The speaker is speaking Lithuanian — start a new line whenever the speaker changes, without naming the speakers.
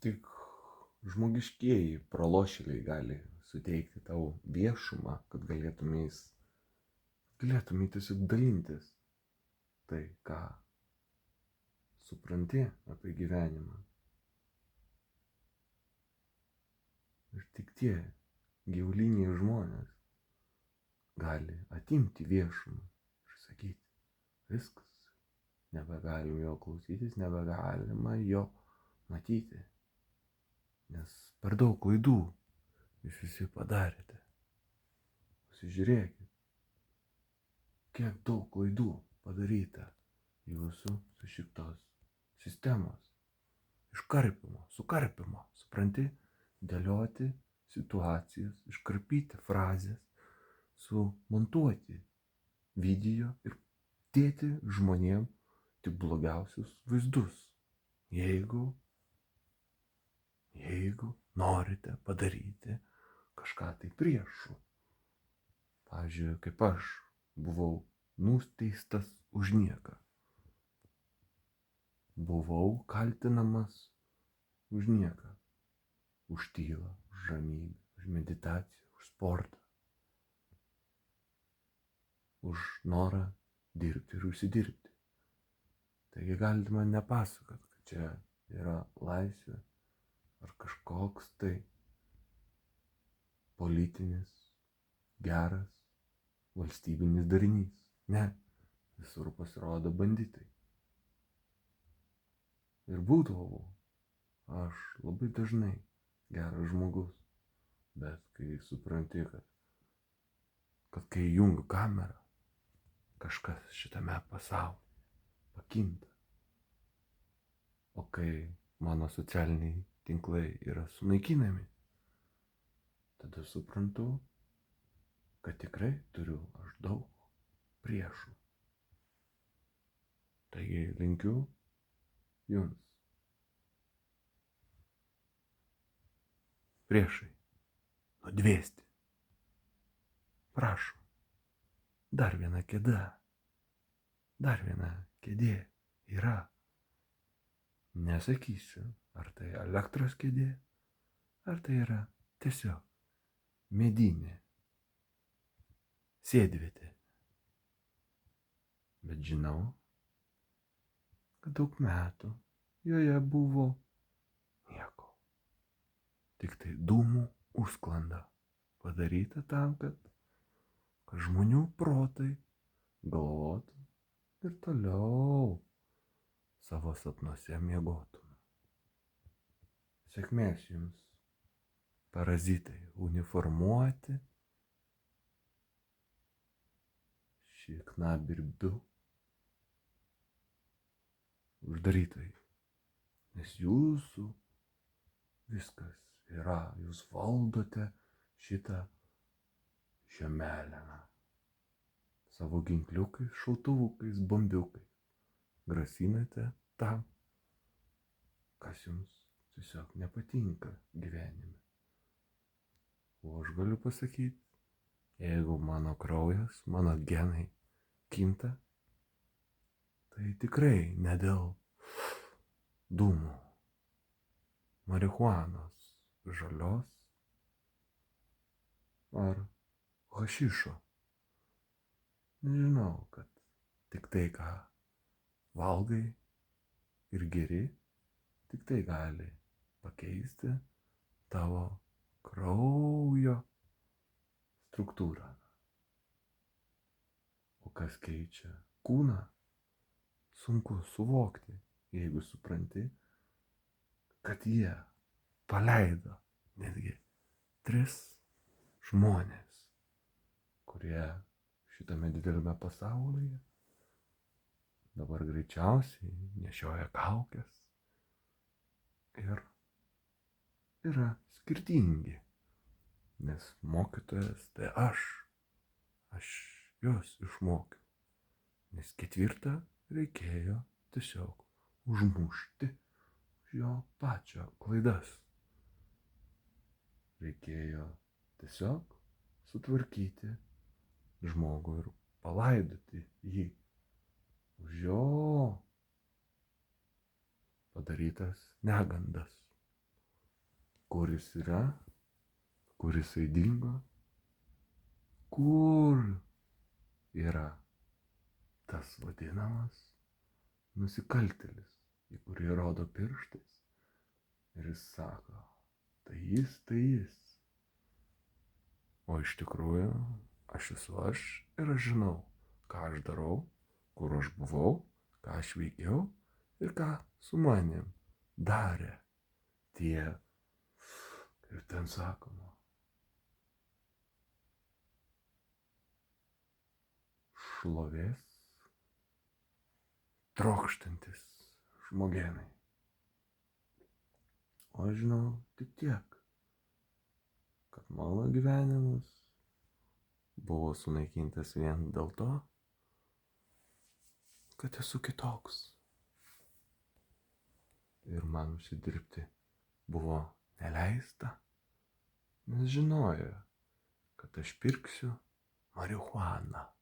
tik žmogiškieji pralošėliai gali suteikti tau viešumą, kad galėtumai tiesiog dalintis tai, ką supranti apie gyvenimą. Ir tik tie gyvuliniai žmonės gali atimti viešumą ir sakyti, viskas, nebegalim jo klausytis, nebegalima jo matyti, nes per daug klaidų jūs visi padarėte. Pasižiūrėkit, kiek daug klaidų padaryta jūsų sušiktos sistemos. Iškarpimo, sukarpimo, supranti, dėlioti situacijas, iškarpyti frazės, sumontuoti video ir dėti žmonėm tik blogiausius vaizdus. Jeigu norite padaryti kažką tai priešų. Pavyzdžiui, kaip aš buvau nusteistas už nieką. Buvau kaltinamas už nieką. Už tylą, už ramybę, už meditaciją, už sportą. Už norą dirbti ir užsidirbti. Taigi galite man nepasakot, kad čia yra laisvė ar kažkoks tai politinis, geras, valstybinis darinys. Ne, visur pasirodo banditai. Ir būdavau aš labai dažnai geras žmogus, bet kai supranti, kad kai įjungiu kamerą, kažkas šitame pasaulyje pakinta. O kai mano socialiniai tinklai yra sunaikinami, tada suprantu, kad tikrai turiu aš daug priešų. Taigi linkiu jums, priešai, nudvėsti. Prašom, dar viena kėdė yra. Nesakysiu, ar tai elektros kėdė, ar tai yra tiesiog medinė sėdvietė. Bet žinau, kad daug metų joje buvo nieko. Tik tai dūmų užsklanda padaryta tam, kad žmonių protai galvotų ir toliau savo sapnuose miegotume. Sėkmės jums, parazitai uniformuoti, šiknabirbių uždarytojai, nes jūsų viskas yra, jūs valdote šitą žemelę savo ginkliukais, šautuvukais, bombiukais. Grasinate tam, kas jums tiesiog nepatinka gyvenime. O aš galiu pasakyti, jeigu mano kraujas, mano genai kinta, tai tikrai ne dėl dūmų, marihuanos, žalios ar hašišo. Nežinau, kad tik tai, ką valgai ir geri, tik tai gali pakeisti tavo kraujo struktūrą. O kas keičia kūną, sunku suvokti, jeigu supranti, kad jie paleido netgi 3 žmonės, kurie šitame dideliame pasaulyje dabar greičiausiai nešioja kaukes ir yra skirtingi, nes mokytojas tai aš juos išmokiau, nes 4 reikėjo tiesiog užmušti už jo pačio klaidas. Reikėjo tiesiog sutvarkyti žmogų ir palaidoti jį už jo padarytas negandas. Kur jis yra? Kur jisai dingo? Kur yra tas vadinamas nusikaltėlis, į kurį rodo pirštais ir jis sako, tai jis, tai jis. O iš tikrųjų, aš esu aš ir aš žinau, ką aš darau, kur aš buvau, ką aš veikiau ir ką su manim darė tie, kaip ten sakoma, šlovės trokštantis žmogėnai. O aš žinau tik tiek, kad mano gyvenimas buvo sunaikintas vien dėl to, kad esu kitoks. Ir man užsidirbti buvo neleista, nes žinojo, kad aš pirksiu marihuaną.